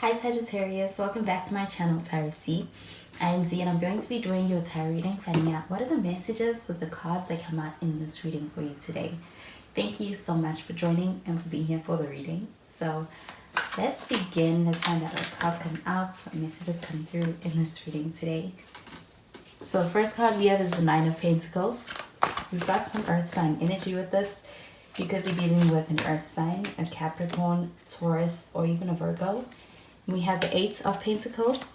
Hi Sagittarius, welcome back to my channel Tarot C. I am Z and I'm going to be doing your tarot reading, finding out what are the messages with the cards that come out in this reading for you today. Thank you so much for joining and for being here for the reading. So let's begin. Let's find out what cards come out, what messages come through in this reading today. So the first card we have is the Nine of Pentacles. We've got some earth sign energy with this. You could be dealing with an earth sign, a Capricorn, a Taurus, or even a Virgo. We have the Eight of Pentacles.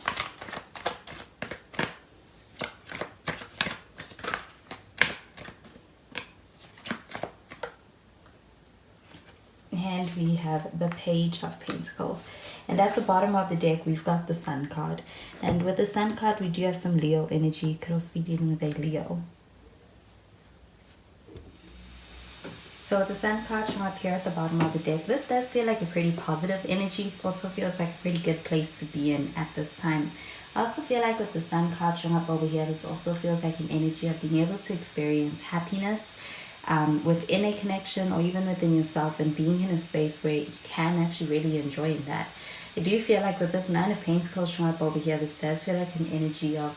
And we have the Page of Pentacles. And at the bottom of the deck, we've got the Sun card. And with the Sun card, we do have some Leo energy. You could also be dealing with a Leo. So the Sun card showing up here at the bottom of the deck, this does feel like a pretty positive energy. Also feels like a pretty good place to be in at this time. I also feel like with the Sun card showing up over here, this also feels like an energy of being able to experience happiness within a connection or even within yourself, and being in a space where you can actually really enjoy that. I do feel like with this Nine of Pentacles showing up over here, this does feel like an energy of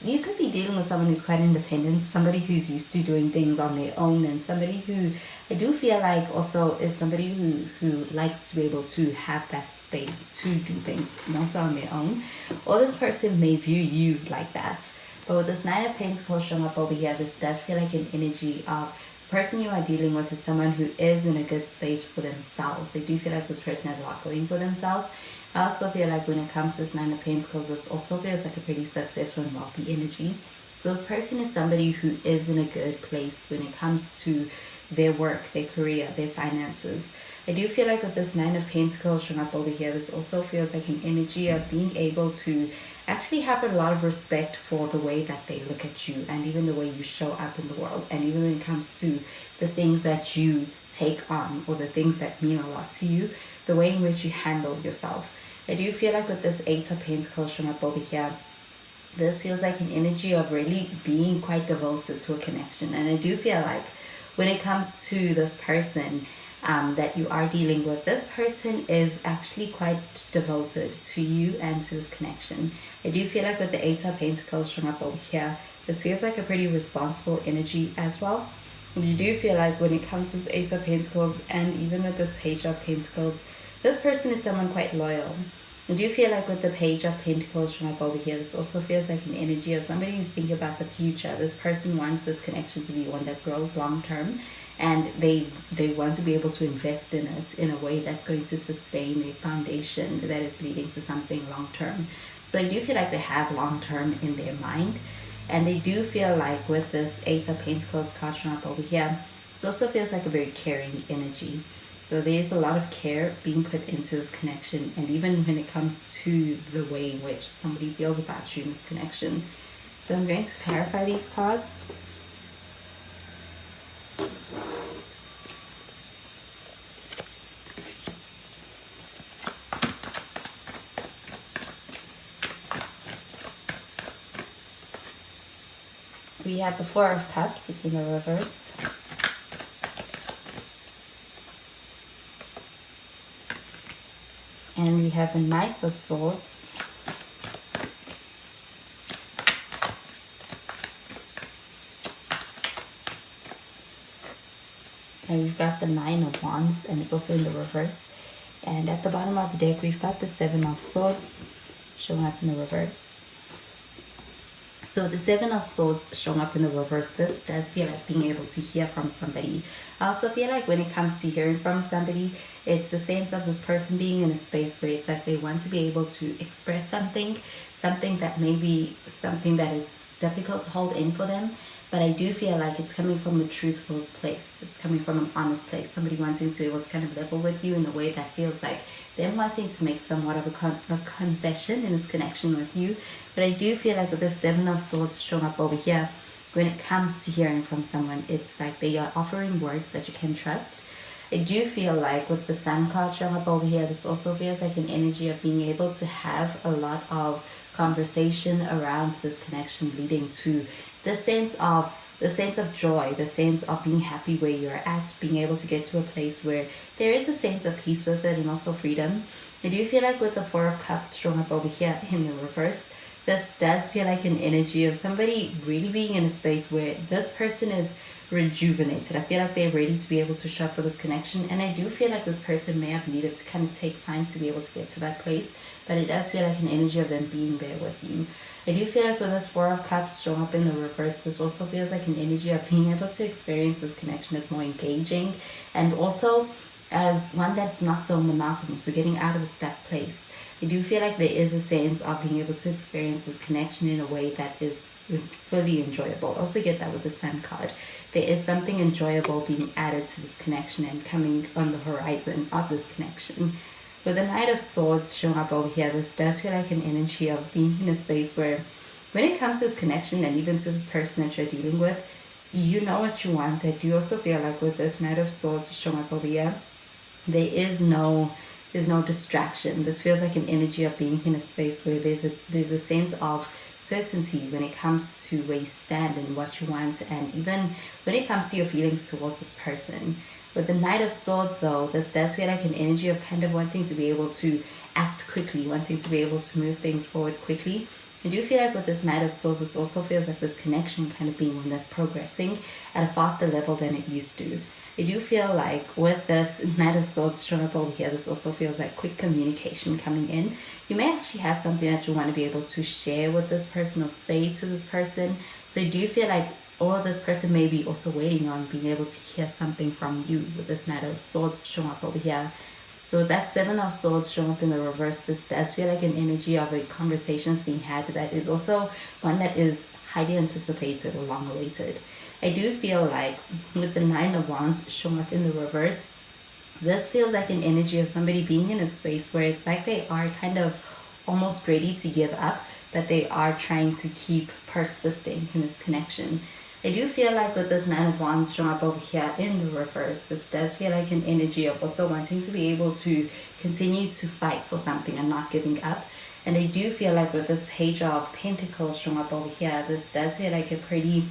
you could be dealing with someone who's quite independent, somebody who's used to doing things on their own, and somebody who I do feel like also is somebody who likes to be able to have that space to do things also on their own. Or this person may view you like that. But with this Nine of Pentacles showing up over here, this does feel like an energy of the person you are dealing with is someone who is in a good space for themselves. They do feel like this person has a lot going for themselves. I also feel like when it comes to this Nine of Pentacles, this also feels like a pretty successful and wealthy energy. So this person is somebody who is in a good place when it comes to their work, their career, their finances. I do feel like with this Nine of Pentacles showing up over here, this also feels like an energy of being able to actually have a lot of respect for the way that they look at you, and even the way you show up in the world, and even when it comes to the things that you take on or the things that mean a lot to you, the way in which you handle yourself. I do feel like with this Eight of Pentacles showing up over here, this feels like an energy of really being quite devoted to a connection. And I do feel like when it comes to this person that you are dealing with, this person is actually quite devoted to you and to this connection. I do feel like with the Eight of Pentacles showing up over here, this feels like a pretty responsible energy as well. And you do feel like when it comes to this Eight of Pentacles and even with this Page of Pentacles, this person is someone quite loyal. I do feel like with the Page of Pentacles showing up over here, this also feels like an energy of somebody who's thinking about the future. This person wants this connection to be one that grows long term, and they want to be able to invest in it in a way that's going to sustain a foundation that is leading to something long term. So I do feel like they have long term in their mind, and they do feel like with this Eight of Pentacles card showing up over here, this also feels like a very caring energy. So there's a lot of care being put into this connection, and even when it comes to the way in which somebody feels about you in this connection. So I'm going to clarify these cards. We have the Four of Cups, it's in the reverse. And we have the Knight of Swords. And we've got the Nine of Wands, and it's also in the reverse. And at the bottom of the deck, we've got the Seven of Swords showing up in the reverse. So the Seven of Swords showing up in the reverse, this does feel like being able to hear from somebody. I also feel like when it comes to hearing from somebody, it's a sense of this person being in a space where it's like they want to be able to express something that may be something that is difficult to hold in for them. But I do feel like it's coming from a truthful place. It's coming from an honest place. Somebody wanting to be able to kind of level with you in a way that feels like them wanting to make somewhat of a confession in this connection with you. But I do feel like with the Seven of Swords showing up over here, when it comes to hearing from someone, it's like they are offering words that you can trust. I do feel like with the Sun card showing up over here, this also feels like an energy of being able to have a lot of conversation around this connection, leading to the sense of joy, the sense of being happy where you're at, being able to get to a place where there is a sense of peace with it and also freedom. I do feel like with the Four of Cups showing up over here in the reverse, this does feel like an energy of somebody really being in a space where this person is rejuvenated. I feel like they're ready to be able to show up for this connection, and I do feel like this person may have needed to kind of take time to be able to get to that place, but it does feel like an energy of them being there with you. I do feel like with this Four of Cups showing up in the reverse, this also feels like an energy of being able to experience this connection as more engaging, and also as one that's not so monotonous, so getting out of a stuck place. I do feel like there is a sense of being able to experience this connection in a way that is fully enjoyable. Also get that with the Sun card. There is something enjoyable being added to this connection and coming on the horizon of this connection. With the Knight of Swords showing up over here, this does feel like an energy of being in a space where when it comes to this connection and even to this person that you're dealing with, you know what you want. I do also feel like with this Knight of Swords showing up over here, there's no distraction. This feels like an energy of being in a space where there's a sense of certainty when it comes to where you stand and what you want, and even when it comes to your feelings towards this person. With the Knight of Swords though, this does feel like an energy of kind of wanting to be able to act quickly, wanting to be able to move things forward quickly. I do feel like with this Knight of Swords, this also feels like this connection kind of being one that's progressing at a faster level than it used to. I do feel like with this Knight of Swords showing up over here, this also feels like quick communication coming in. You may actually have something that you want to be able to share with this person or say to this person. So I do feel like, or this person may be also waiting on being able to hear something from you with this Knight of Swords showing up over here. So with that Seven of Swords showing up in the reverse, this does feel like an energy of a conversations being had that is also one that is highly anticipated or long awaited. I do feel like with the Nine of Wands showing up in the reverse, this feels like an energy of somebody being in a space where it's like they are kind of almost ready to give up, but they are trying to keep persisting in this connection. I do feel like with this Nine of Wands showing up over here in the reverse, this does feel like an energy of also wanting to be able to continue to fight for something and not giving up. And I do feel like with this Page of Pentacles showing up over here, this does feel like a pretty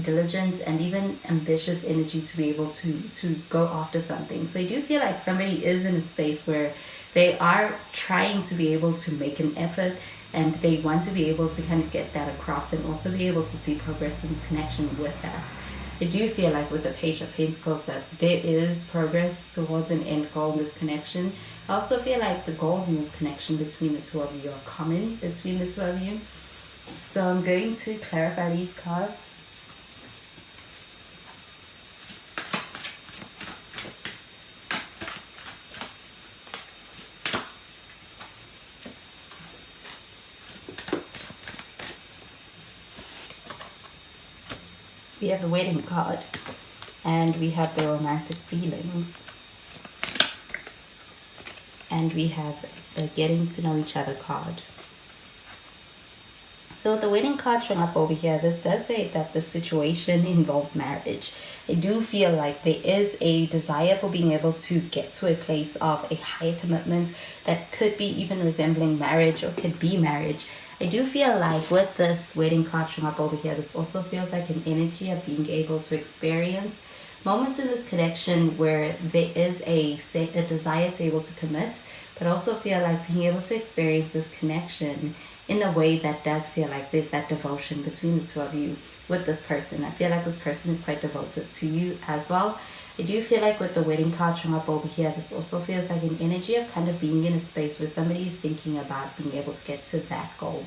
diligent and even ambitious energy to be able to go after something. So I do feel like somebody is in a space where they are trying to be able to make an effort, and they want to be able to kind of get that across and also be able to see progress in this connection with that. I do feel like with the Page of Pentacles that there is progress towards an end goal in this connection. I also feel like the goals in this connection between the two of you are common between the two of you. So I'm going to clarify these cards. We have the Wedding card, and we have the Romantic Feelings, and we have the Getting to Know Each Other card. So with the Wedding card showing up over here, this does say that the situation involves marriage. I do feel like there is a desire for being able to get to a place of a higher commitment that could be even resembling marriage or could be marriage. I do feel like with this Wedding card showing up over here, this also feels like an energy of being able to experience moments in this connection where there is a desire to be able to commit, but also feel like being able to experience this connection in a way that does feel like there's that devotion between the two of you with this person. I feel like this person is quite devoted to you as well. I do feel like with the Wedding card showing up over here, this also feels like an energy of kind of being in a space where somebody is thinking about being able to get to that goal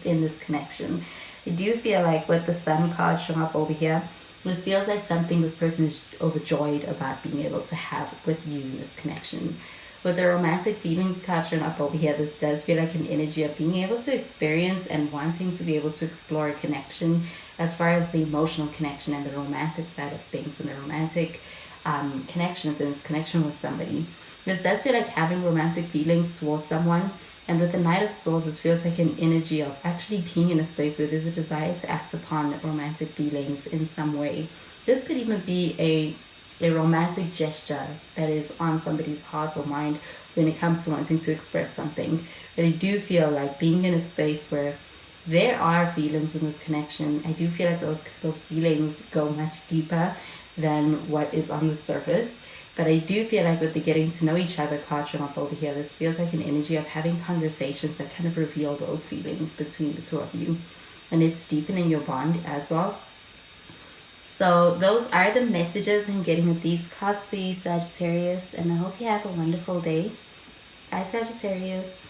in this connection. I do feel like with the Sun card showing up over here, this feels like something this person is overjoyed about being able to have with you in this connection. With the Romantic Feelings card showing up over here, this does feel like an energy of being able to experience and wanting to be able to explore a connection as far as the emotional connection and the romantic side of things and the romantic connection within this connection with somebody. This does feel like having romantic feelings towards someone. And with the Knight of Swords, this feels like an energy of actually being in a space where there's a desire to act upon romantic feelings in some way. This could even be a romantic gesture that is on somebody's heart or mind when it comes to wanting to express something. But I do feel like being in a space where there are feelings in this connection, I do feel like those feelings go much deeper than what is on the surface. But I do feel like with the getting to know each other card showing up over here, this feels like an energy of having conversations that kind of reveal those feelings between the two of you. And it's deepening your bond as well. So those are the messages I'm getting with these cards for you, Sagittarius. And I hope you have a wonderful day. Bye, Sagittarius.